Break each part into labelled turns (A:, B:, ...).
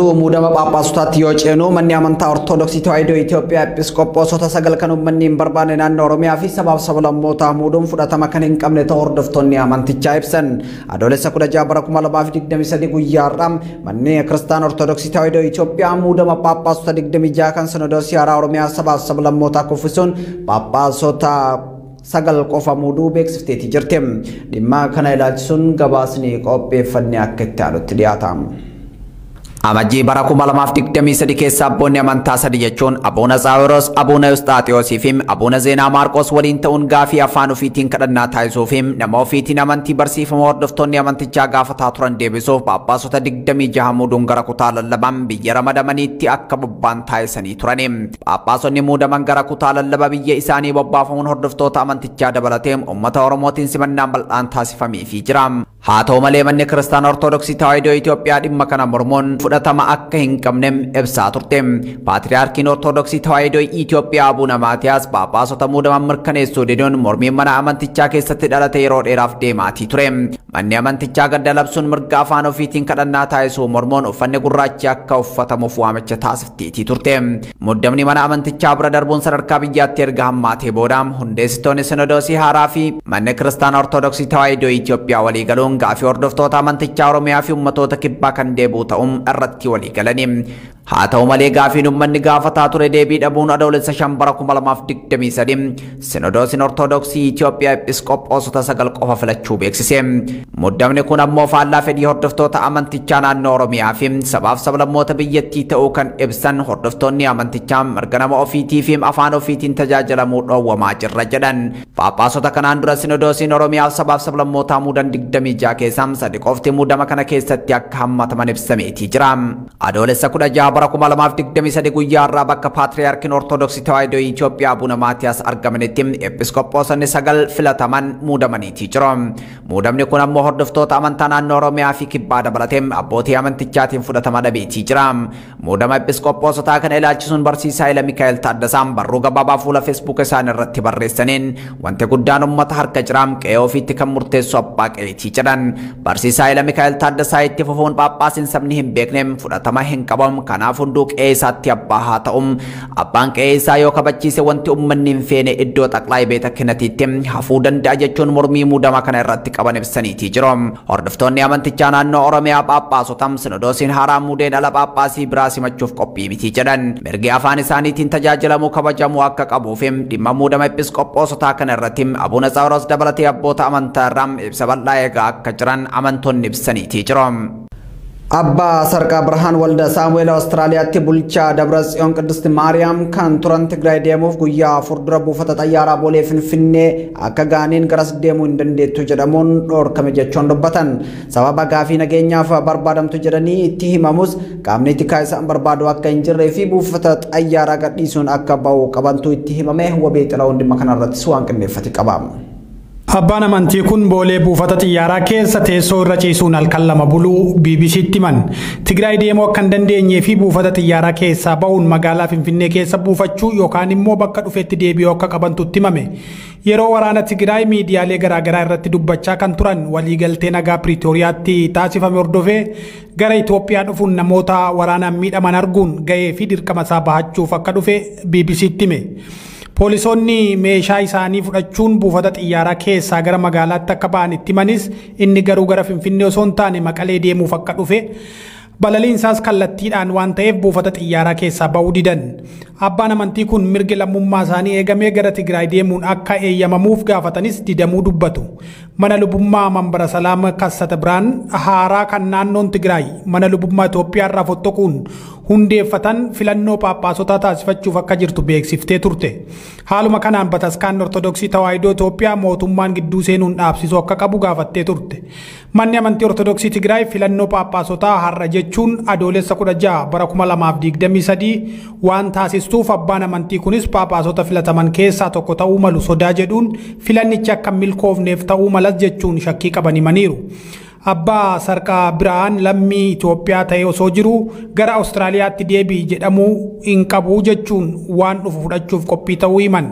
A: Muudama Phaaphaasota yoo ceenu manni amantaa Ortodoksii Tawaahidoo Itoophiyaa Episkooposota sagal kan uummanni hin barbaanne naannoo Oromiyaa fi sabaaf sablammootaa muuduun fudhatama kan hin qabne ta'uu hordoftoonni amantichaa ibsan. Adoolessa 16 bara 2023 guyyaarraa manni Kiristaanaa Ortodoksii Tawaahidoo Itoophiyaa muudama Phaaphaasota 26 kan Sinodoosii Haaraa Oromiyaa sabaaf sablammootaa kuffisuun Phaaphaasota sagal qofa muuduu beeksifteetii jirti. Dhimma kana ilaalchisuun gabaasni qopheeffannee akka itti aanutti dhiyaata. Amajjii bara 2023 keessa abboonni amantaa sadii jechuun Abuuna Zaawiroos, Abuuna Eustaatiyoosi fi Abuuna Zeenaa Maarqos waliin ta'uun gaafii afaan ofiitiin kadhannaa taasisuu fi nama ofiitiin amantii barsiifama hordoftoonni amantichaa gaafataa turan deebisuuf Phaaphaasota 26 muuduun gara kutaa lallabaa biyya ramadamaniitti akka bobbaan taasisanii turani. Phaaphaasonni muudaman gara kutaa lallabaa biyya isaanii bobbaafamuun hordoftoota amantichaa dabalatee uummata Oromootiin simannaan bal'aan taasifameefii jira. Haa ta'u malee manni Kiristaanaa Ortodoksii Tawaahidoo Itoophiyaa dhimma kana mormuun fudhatama akka hin qabne ibsaa turte. Paatriyaarkiin Ortodoksii Tawaahidoo Itoophiyaa Abuuna Maatiyaas Phaaphaasota muudaman mirkaneessuu diduun mormiin mana amantichaa keessatti dhalate yeroo dheeraaf deemaatii ture. Manni amantichaa gadda labsuun mirga afaan ofiitiin kadhannaa taasisuu mormuun uffanni gurraachi akka uffatamuuf waamicha taasifteetii turte. Muddamni mana amantichaa bira darbuun sadarkaa biyyaatti erga hammaatee booda hundeessitoonni Sinodoosii Haaraa fi manni Kiristaanaa Ortodoksii Tawaahidoo Itoophiyaa walii galuun gaafii hordoftoota amantichaa Oromiyaa fi ummatoota kibbaa kan deebi'u ta'uun irratti walii galani. Haa ta'u malee gaafiin uummanni gaafataa ture deebii dhabuun adoolessa 5 bara 2023 Sinodoosiin Ortodoksii Itoophiyaa Episkooposota sagal qofa filachuu beeksise. Muddamni kun ammoo faallaa fedhii hordoftoota amantichaa naannoo Oromiyaa fi sabaaf sablammoota biyyattii ta'uu kan ibsan hordoftoonni amantichaa mirga nama ofiitii fi afaan ofiitiin tajaajilamuu dhoowwamaa jirra jedhan. Phaaphaasota kanaan dura Sinodoosiin Oromiyaa sabaaf sablammootaa muudan 26 keessaa sadi qofti muudama kana keessatti akka hammataman ibsameetii jira. Adoolessa 16 bara 2023 guyyaarraa bakka Paatriyaarkiin Ortodoksii Tawaahidoo Itoophiyaa Abuuna Maatiyaas argamanitti Episkooposonni sagal filataman muudamaniitii jiru. Muudamni kun ammoo hordoftoota amantaa naannoo Oromiyaa fi kibbaa dabalatee abbootii amantichaatiin fudhatama dhabeetii jira. Muudama Episkooposotaa kana ilaalchisuun barsiisaa Haayila Mikaa'el Taaddasaan barruu gabaabaa fuula Facebook isaanii irratti barreessaniin wanti guddaan uummata harka jira qe'ee ofiitti kan murteessu abbaa qe'eetii jedhan. Barsiisaa Haayila Mikaa'el Taaddasaa itti fufuun Phaaphaasiin sabni hin beekne fudhatama hin qabamu kanaaf hunduu qe'ee isaatti abbaa haa ta'u. Abbaan qe'ee isaa yoo kabachiise wanti uummanni hin feene iddoo xaqlaa beeta kennatiitti hafuu danda'a jechuun mormii muudama kana irratti qaban ibsaniitii jiru. Hordoftoonni amantichaa naannoo Oromiyaa Phaaphaasota Sinodoosiin Haaraa muudeen ala Phaaphaasii biraa simachuuf qophii miti jedhan. Mirgi afaan isaaniitiin tajaajilamuu kabajamuu akka qabuuf dhimma muudama Episkooposotaa kana irratti Abuuna Zaawiroos dabalatee abboota amantaa irraa ibsa bal'aa eegaa akka jiran amantoonni ibsaniitii jiru. Abba Sarqaa Birhaan Walda Saamu'eel Awustiraaliyaatti bulchaa Dabratsiyoon Qiddusti Maariyaam kan turan Tigraay deemuuf guyyaa fuuldura buufata xayyaaraa Boolee Finfinnee akka gaaniin garas deemuu hin dandeettu jedhamuun dhoorkame jechuun dubbatan. Sababa gaafii nageenyaaf barbaadamtu jedhanii itti himamus qaamni tikaa isaan barbaadu akka hin jirree fi buufata xayyaaraa gadhiisuun akka ba'u qabantu itti himame wabii xila'uun dhimma kanarrattis waan qindeeffate qaba.
B: Abbaan amantii kun Boolee buufata xiyyaaraa keessa teessoo irra ciisuun halkan lama buluu BBC'tti himan. Tigraay deemuu akka hin dandeenyee fi buufata xiyyaaraa keessaa ba'uun magaalaa Finfinnee keessa buufachuu yookaan immoo bakka dhufeetti deebi'uu akka qabantutti himame. Yeroo waraana Tigraay miidiyaalee garaagaraa irratti dubbachaa kan turan waliigaltee nagaa Piriitooriyaatti taasifame hordofee gara Itoophiyaa dhufuun namoota waraanaan miidhaman arguun gahee fi dirqama isaa bahachuuf akka dhufe BBC'tti hime. Poolisoonni meeshaa isaanii fudhachuun buufata xiyyaaraa keessaa gara magaalaatti akka ba'an itti himanis inni garuu gara Finfinnee osoo hin taane Maqalee deemuuf akka dhufe balaliinsaas kallattiidhaan waan ta'eef buufata xiyyaaraa keessaa ba'uu didan. Abbaan amantii kun mirgi lammummaa isaanii eegamee gara Tigraay deemuun akka eeyyamamuuf gaafatanis didamuu dubbatu. Mana lubummaa Mambara Salaam Kassata Biraan Haaraa kan naannoon Tigraay mana lubummaa Itoophiyaa irraa fottoquun hundeeffatan filannoo Phaaphaasota taasifachuuf akka jirtu beeksiftee turte. Haaluma kanaan Bataskaan Ortodoksii Tawaahidoo Itoophiyaa mootummaan gidduu seenuun dhaabsisuu akka qabu gaafattee turte. Manni amantii Ortodoksii Tigraay filannoo Phaaphaasota har'a jechuun adoolessa 16 bara 2023 waan taasistuuf abbaan amantii kunis Phaaphaasota filataman keessaa tokko ta'uu malu sodaa jedhuun filannichi akka milkoofneef ta'uu malas jechuun shakkii qaban himaniiru. Abbaa Sarqaa Birhaan lammii Itoophiyaa ta'ee osoo jiru gara Awustiraaliyaatti deebii jedhamuu hin qabu jechuun waan dhufu fudhachuuf qophii ta'uu himan.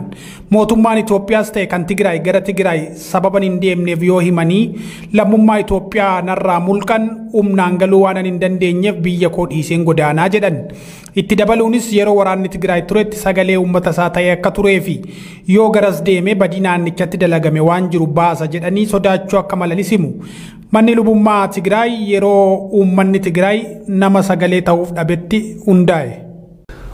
B: Mootummaan Itoophiyaas ta'e kan Tigraay gara Tigraay sababan hin deemneef yoo himanii lammummaa Itoophiyaa narraa mulqan humnaan galuu waan hin dandeenyeef biyya koo dhiiseen godaanaa jedhan. Itti dabaluunis yeroo waraanni Tigraay turetti sagalee uummata isaa ta'ee akka turee fi yoo garas deemee badii naannichatti dalagame waan jiru baasa jedhanii sodaachuu akka malanis himu. Manni lubummaa Tigraay yeroo uummanni Tigraay nama sagalee ta'uuf dhabetti hundaa'e.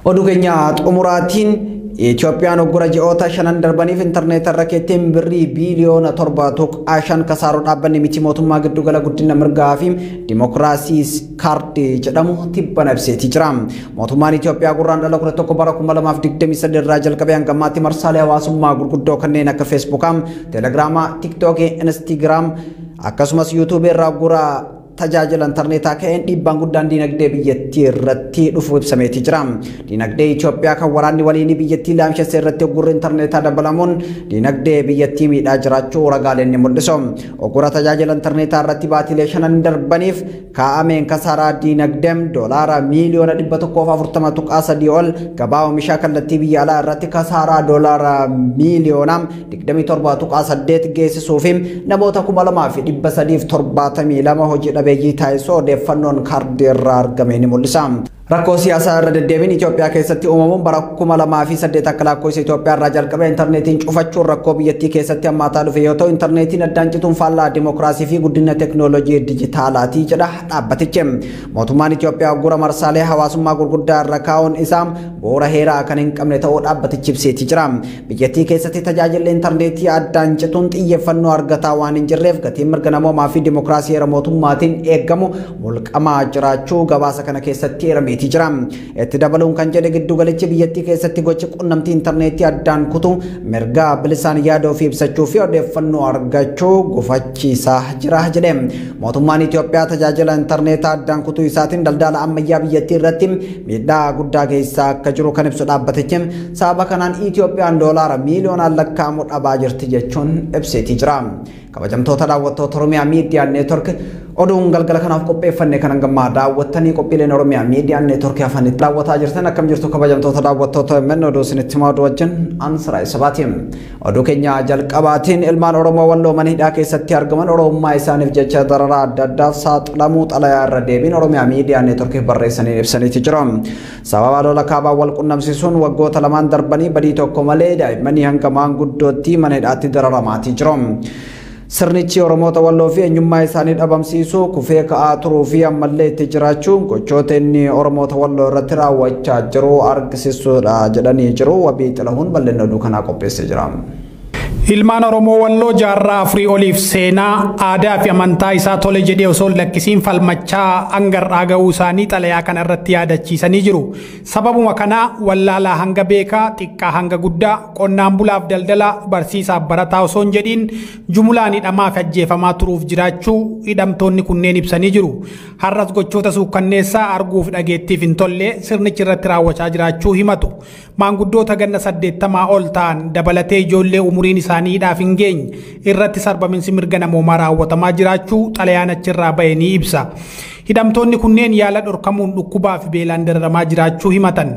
A: Oduu keenya xumuraatiin Itoophiyaan oggura ji'oota shanan darbaniif intarneetii irra keettiin birrii biiliyoona 7.5 kasaaruu dhaabbanni miti mootummaa giddugala guddina mirgaa fi dimokiraasii kaardii jedhamu tibbana ibseetii jira. Mootummaan Itoophiyaa gurraandhala 11 bara 2023 irraa jalqabee hanga ammaatti marsaalee hawaasummaa gurguddoo kanneen akka feesbuukaa, teelegiraamaa, tiiktookii, instaagiraam akkasumas yuutuubii irraa gura tajaajila intarneetaa ka'een dhiibbaan guddaan diinagdee biyyattii irratti dhufu ibsameetii jira. Diinagdee Itoophiyaa kan waraanni waliinii biyyattii laamshessee irratti oggurri intarneetaa dabalamuun diinagdee biyyattii miidhaa jiraachuu ragaaleen ni mul'isu. Oggura tajaajila intarneetaa irratti baatilee shanan darbaniif kaa'ameen kasaaraa diinagdeem doolaara miiliyoona 140.3 ol gabaa oomishaa kallattii biyya alaa irratti kasaaraa doolaara miiliyoona 27.8 geessisuu fi namoota 2,372 hojii dhabeeyyii taasisuu odeeffannoon kaardii irraa argame ni mul'isa. Rakkoo siyaasaa irra deddeebiin Itoophiyaa keessatti uumamuun bara 2008 akka lakkoofsa Itoophiyaa irraa jalqabee intarneetiin cufachuun rakkoo biyyattii keessatti hammaataa dhufe yoo ta'u intarneetiin addaan cituun faallaa dimokiraasii fi guddina teeknooloojii dijitaalaatii jedha dhaabbatichi. Mootummaan Itoophiyaa oggura marsaalee hawaasummaa gurguddaa irra kaa'uun isaa bu'uura heeraa kan hin qabne ta'uu dhaabbatichi ibseetii jira. Biyyattii keessatti tajaajilli intarneetii addaan cituun xiyyeeffannoo argataa waan hin jirreef gatiin mirga namoomaa fi dimokiraasii heera mootummaatiin eeggamu mulqamaa jiraachuu gabaasa kana keessatti eerame. Itti dabaluun kan jedhe giddugalichi biyyattii keessatti gochi qunnamtii intarneetii addaan kutu mirga bilisaan yaada ofii ibsachuu fi odeeffannoo argachuu gufachiisaa jira jedhe. Mootummaan Itoophiyaa tajaajila intarneetaa addaan kutuu isaatiin daldala ammayyaa biyyattii irratti miidhaa guddaa geessaa akka jiru kan ibsu dhaabbatichi sababa kanaan Itoophiyaan doolaara miiliyoonaan lakkaa'amu dhabaa jirti jechuun ibseetii jira. Kabajamtoota daawwattoota Oromiyaa Miidiyaa Neetwork oduun galgala kanaaf qopheeffanne kan hangamaa daawwattanii qophiileen Oromiyaa Miidiyaa Neetwork afanitti daawwataa jirtan akkam jirtu kabajamtoota daawwattoota men oduu isinitti himaa oduu wajjin Ansiraa Isabaatiin. Oduu keenya jalqabaatiin ilmaan Oromoo Walloo mana hidhaa keessatti argaman Oromummaa isaaniif jecha dararaa adda addaaf saaxilamuu xalayaa irra deebiin Oromiyaa Miidiyaa Neetwork barreessanii ibsaniiti jiru. Sababa lola kaabaa wal qunnamsiisuun waggoota lamaan darbanii badii tokko malee daa'immanii hanga maanguddootti mana hidhaatti dararamaati jiru. Sirnichi Oromoota Walloo fi eenyummaa isaanii dhabamsiisuu kufee ka'aa turuu fi ammallee itti jiraachuun gochoota inni Oromoota Walloo irratti raawwachaa jiru argisiisuudha jedhanii jiru. Wabii Xilahuun bal'inna oduu kanaa qopheessee jira.
B: Ilmaan Oromoo Walloo jaarraa afurii oliif seenaa aadaa fi amantaa isaa tole jedhee osoo lakkisiin falmachaa hangarraa ga'uu isaanii xalayaa kana irratti yaadachiisanii jiru. Sababuma kana wallaalaa hanga beekaa, xiqqaa hanga guddaa, qonnaan bulaaf daldalaa, barsiisaaf barataa osoo hin jedhiin jumulaan hidhamaa fi ajjeefamaa turuuf jiraachuu hidhamtoonni kunneen ibsanii jiru. Har'as gochoota suukkanneessaa arguuf dhageettiif hin tolle sirnichi irratti raawwachaa jiraachuu himatu. Maanguddoota ganna 80 ol ta'an dabalatee ijoollee umuriin isaanii hidhaaf hin geenye irratti sarbaminsi mirga namoomaa raawwatamaa jiraachuu xalayaan achirraa ba'e ni ibsa. Hidhamtoonni kunneen yaala dhorkamuun dhukkubaa fi beelaan dararamaa jiraachuu himatan.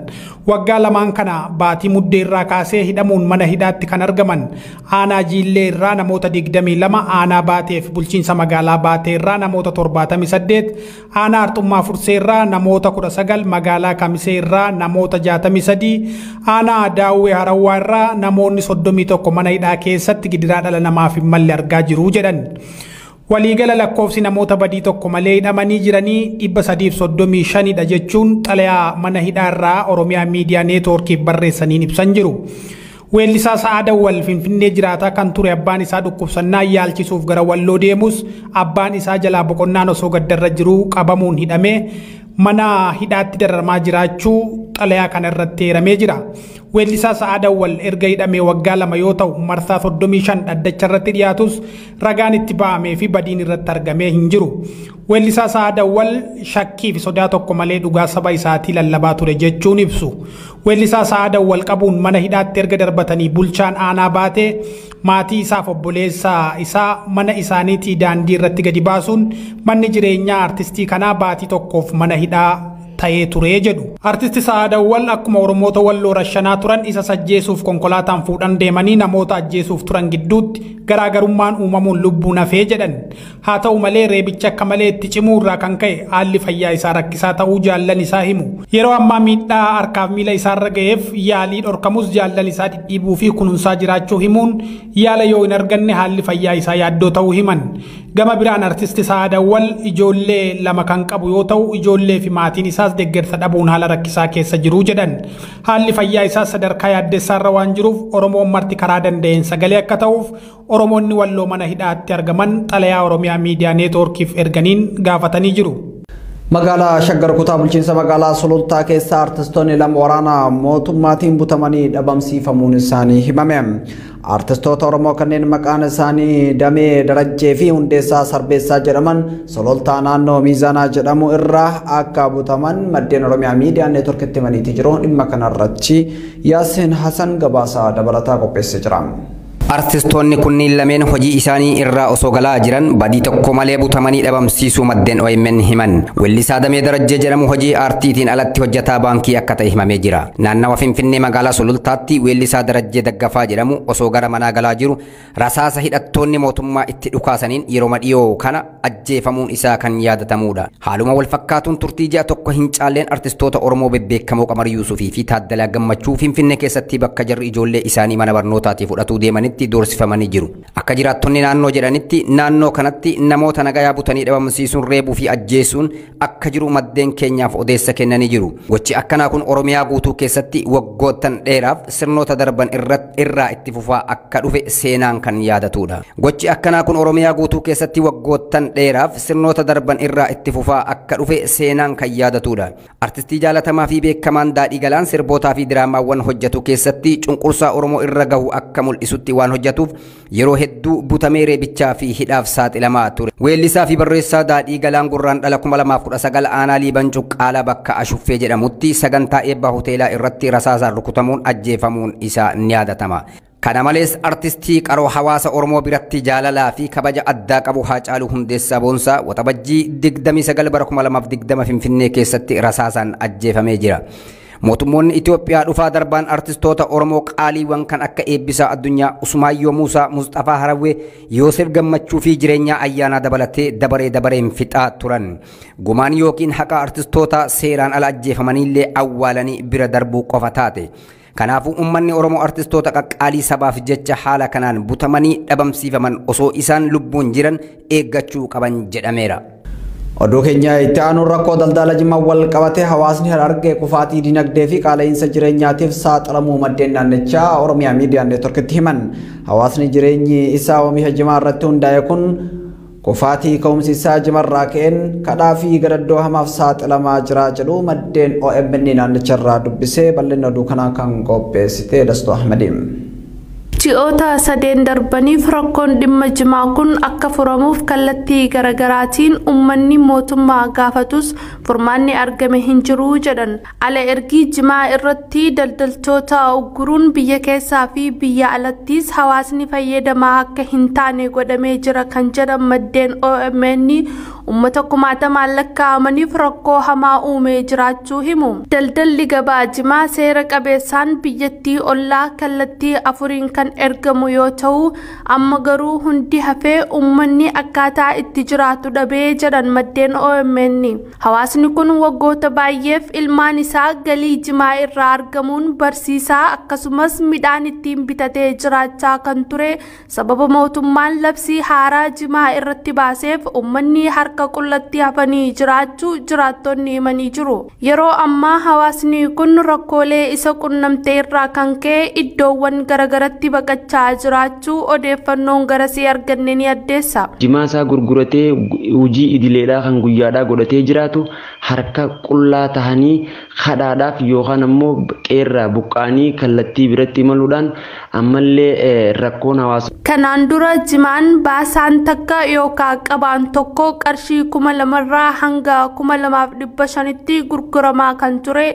B: Waggaa lamaan kana baatii muddee irraa kaasee hidhamuun mana hidhaatti kan argaman aanaa Jiillee irraa namoota 22, aanaa Baatee fi bulchiinsa magaalaa Baatee irraa namoota 78, aanaa Arxummaa Fursee irraa namoota 19, magaalaa Kamisee irraa namoota 63, aanaa Daawwee Harawwaa irraa namoonni 31 mana hidhaa keessatti gidiraa dhala namaaf hin malle argaa jiru jedhan. Waliigala lakkoofsi namoota badii tokko malee hidhamanii jiranii 335 jechuun xalayaa mana hidhaa irraa Oromiyaa Miidiyaa Neetworkiif barreessaniin ibsan jiru. Weellisaa Sa'aa Dawwal Finfinnee jiraataa kan ture abbaan isaa dhukkubsannaa yaalchisuuf gara Walloo deemus abbaan isaa jalaa boqonnaan osoo gaddarra jiru qabamuun hidhamee mana hidhaatti dararamaa jiraachuu xalayaa kana irratti eeramee jira. Weellisaa Sa'aa Dawwal erga hidhamee waggaa 2 yoo ta'u marsaa 35 dhaddacha irratti dhiyaatus ragaan itti ba'amee fi badiin irratti argamee hin jiru. Weellisaa Sa'aa Dawwal shakkii fi sodaa tokko malee dhugaa saba isaatii lallabaa ture jechuun ibsu. Weellisaa Sa'aa Dawwal qabuun mana hidhaatti erga darbatanii bulchaan aanaa Baatee maatii isaaf obboleessa isaa mana isaaniitii daandii irratti gadi baasuun manni jireenyaa artistii kanaa baatii tokkoof mana hidhaa ta'ee ture jedhu. Artisti Sa'ad Awwal akkuma Oromoota Walloo rashanaa turan isa sajjeesuuf konkolaataan fuudhan deemanii namoota ajjeesuuf turan gidduutti garaagarummaan uumamuun lubbuun hafee jedhan. Haa ta'u malee reebicha akka malee itti cimuu irraa kan ka'e haalli fayyaa isaa rakkisaa ta'uu jaallan isaa himu. Yeroo ammaa miidhaa harkaaf miila isaarra ga'eef yaalii dhorkamus jaallan isaa dhidhiibuu fi kunuunsaa jiraachuu himuun yaala yoo hin arganne haalli fayyaa isaa yaaddoo ta'uu himan. Gama biraan artisti Sa'ad Awwal ijoollee lama kan qabu yoo ta'u ijoollee fi maatiin isaas deeggarsa dhabuun haala rakkisaa keessa jiru jedhan. Haalli fayyaa isaas sadarkaa yaaddessaarra waan jiruuf Oromoon marti karaa danda'een sagalee akka ta'uuf Oromoonni Walloo mana hidhaatti argaman xalayaa Oromiyaa Miidiyaa Neetwoorkiif erganiin gaafatanii jiru.
A: Magaalaa Shaggar kutaa bulchiinsa magaalaa Sulultaa keessa artistoonni lama waraana mootummaatiin butamanii dhabamsiifamuun isaanii himame. Artistoota Oromoo kanneen maqaan isaanii Damee Darajjee fi Hundeessaa Sarbeessaa jedhaman Sulultaa naannoo Miizaanaa jedhamu irraa akka butaman maddeen Oromiyaa Miidiyaa Neetwoorkitti himaniiti jiru. Dhimma kanarratti Yaasiin Hasan gabaasaa dabalataa qopheessee jira.
C: Artistoonni kunniin lameen hojii isaanii irraa osoo galaa jiran badii tokko malee butamanii dhabamsiisuu maddeen OMN himan. Weellisaa Damee Darajjee jedhamu hojii aartiitiin alatti hojjetaa baankii akka ta'e himamee jira. Naannawa Finfinnee magaalaa Sulultaatti weellisaa Darajjee Daggafaa jedhamu osoo gara manaa galaa jiru rasaasa hidhattoonni mootummaa itti dhukaasaniin yeroo dhiyoo kana ajjeefamuun isaa kan yaadatamudha. Haaluma wal fakkaatuun turtii ji'a tokko hin caalleen artistoota Oromoo bebbeekamoo Qamar Yuusufii fi Taaddalaa Gammachuu Finfinnee keessatti bakka jarri ijoollee isaanii mana barnootaatti fudhatuu deemanitti doorsifamanii jiru. Akka jiraattonni naannoo jedhanitti naannoo kanatti namoota nagayaa butanii dhabamsiisuun reebuu fi ajjeesuun akka jiru maddeen keenyaaf odeessa kennanii jiru. Gochi akkanaa kun Oromiyaa guutuu keessatti waggoottan dheeraaf sirnoota darban irraa itti fufaa akka dhufe seenaan kan yaadatudha. Gochi akkanaa kun Oromiyaa guutuu keessatti waggoottan dheeraaf sirnoota darban irraa itti fufaa akka dhufe seenaan kan yaadatudha. Artistii jaalatamaa fi beekamaan Daadhii Galaan sirbootaa fi diraamaawwan hojjetu keessatti cunqursaa Oromoo irra gahu akka mul'isutti waan hojjetuuf yeroo hedduu butamee reebichaa fi hidhaaf saaxilamaa ture. Weellisaa fi barreessaa Daadhii Galaan Gurraandhala 2019 aanaa Liiban Cuqqaalaa bakka Ashuffee jedhamutti sagantaa eebbaa hoteelaa irratti rasaasaan rukutamuun ajjeefamuun isaa ni yaadatama. Kana malees artistii qaroo hawaasa Oromoo biratti jaalalaa fi kabaja addaa qabu Haacaaluu Hundeessaa Boonsaa waxabajjii 29 bara 2020 Finfinnee keessatti rasaasaan ajjeefamee jira. Mootummoonni Itoophiyaa dhufaa darbaan artistoota Oromoo qaaliiwwan kan akka Eebbisaa Addunyaa, Usmaayyoo Muusaa, Mustafaa Harawwee, Yoosef Gammachuu fi jireenyaa ayyaanaa dabalatee dabareen fixaa turan. Gumaan yookiin haqa artistoota seeraan ala ajjeefamaniillee awwaalanii bira darbuu qofa taate. Kanaafuu uummanni Oromoo artistoota qaqqaalii sabaaf jecha haala kanaan butamanii dhabamsiifaman osoo isaan lubbuun jiran eeggachuu qaban jedhameera.
A: Oduu keenya itti aanuun rakkoo daldala Jimmaa wal qabatee hawaasni Harargee kufaatii dinagdee fi qaala'insa jireenyaatiif saaxilamuu maddeen naannichaa Oromiyaa Miidiyaa Neetwoorkitti himan. Hawaasni jireenyi isaa oomisha Jimmaa irratti hundaa'e kun kufaatii ka'umsi isaa Jimarraa ka'een kadhaa fi gadaddoo hamaaf saaxilamaa jira jedhu maddeen OMN naannicharraa dubbisee bal'ina oduu kanaa kan qopheessite Dastuu Ahmadiin.
D: Ji'oota sadeen darbaniif rakkoon dhimma Jimaa kun akka furamuuf kallattii garaagaraatiin uummanni mootummaa gaafatus furmaanni argame hin jiru jedhan. Ala ergii Jimaa irratti daldaltoota ugguruun biyya keessaa fi biyya alattis hawaasni fayyadamaa akka hin taane godhamee jira kan jedhan maddeen OMN uummata kumaatamaan lakkaa'amaniif rakkoo hamaa uumee jiraachuu himu. Daldalli gabaa Jimaa seera qabeessaan biyyattii ollaa kallattii afuriin kan ergamu yoo ta'u amma garuu hundi hafee uummanni akkaataa itti jiraatu dhabee jedhan maddeen OMN. Hawaasni kun waggoota baay'eef ilmaan isaa galii Jimaa irraa argamuun barsiisaa akkasumas midhaan ittiin bitatee jiraachaa kan ture sababa mootummaan labsii haaraa Jimaa irratti baaseef uummanni harka qullatti hafanii jiraachuu jiraattonni himanii jiru. Yeroo ammaa hawaasni kun rakkoolee isa qunnamtee irraa kan ka'e iddoowwan garagaratti baqachaa jiraachuu odeeffannoon garasii arganne ni addeessa.
E: Jimaa isaa gurguratee hojii idileedhaa kan guyyaadhaa godhatee jiraatu harka qullaa tahanii kadhaadhaaf yookaan ammoo qeerraa buqqaanii kallattii biratti imaluudhaan ammallee rakkoon hawaasa.
D: Kanaan dura Jimaan baasaan takka yookaan qabaan tokko qarshii 2,000 irraa hanga 2,500tti gurguramaa kan ture.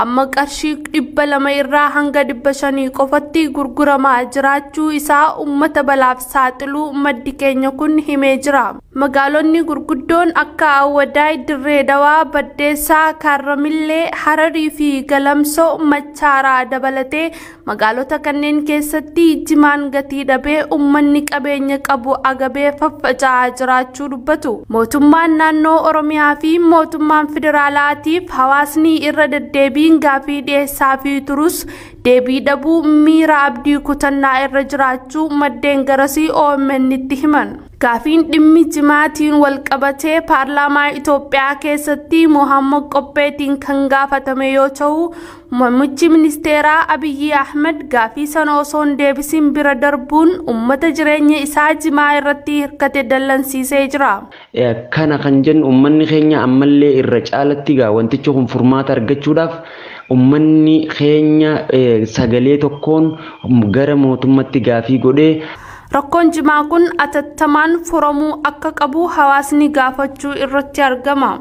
D: amma qarshii 200 irraa hanga 500 qofatti gurguramaa jiraachuu isaa uummata balaaf saaxiluu maddi keenya kun himee jira. Magaalonni gurguddoon akka Awwadaay, Dirree Dawaa, Baddeessaa, Kaarramillee, Hararii fi Galamsoo, Machaaraa dabalatee magaalota kanneen keessatti jimaan gatii dhabee uummanni qabeenya qabu agabee faffaca'aa jiraachuu dubbatu. Mootummaan naannoo Oromiyaa fi mootummaan federaalaatiif hawaasni irra deddeebiin gaafii dhiyeessaa fi turus deebii dhabuu miira abdii kutannaa irra jiraachuu maddeen garasii OMN itti himan. Gaafiin dhimmi jimaatiin wal qabatee paarlaamaa Itoophiyaa keessatti Mohammad Qopheetiin kan gaafatame yoo ta'u, muummichi ministeeraa Abiyyi Ahmed gaafii sana osoo hin deebisin bira darbuun uummata jireenya isaa jimaa irratti hirkate dallansiisee jira.
E: Kana kan jennu uummanni keenya ammallee irra caalatti wantichi kun furmaata argachuudhaaf uummanni keenya sagalee tokkoon gara mootummaatti gaafii godhee
D: rakkoon jimaa kun atattamaan furamuu akka qabu hawaasni gaafachuu irratti argama.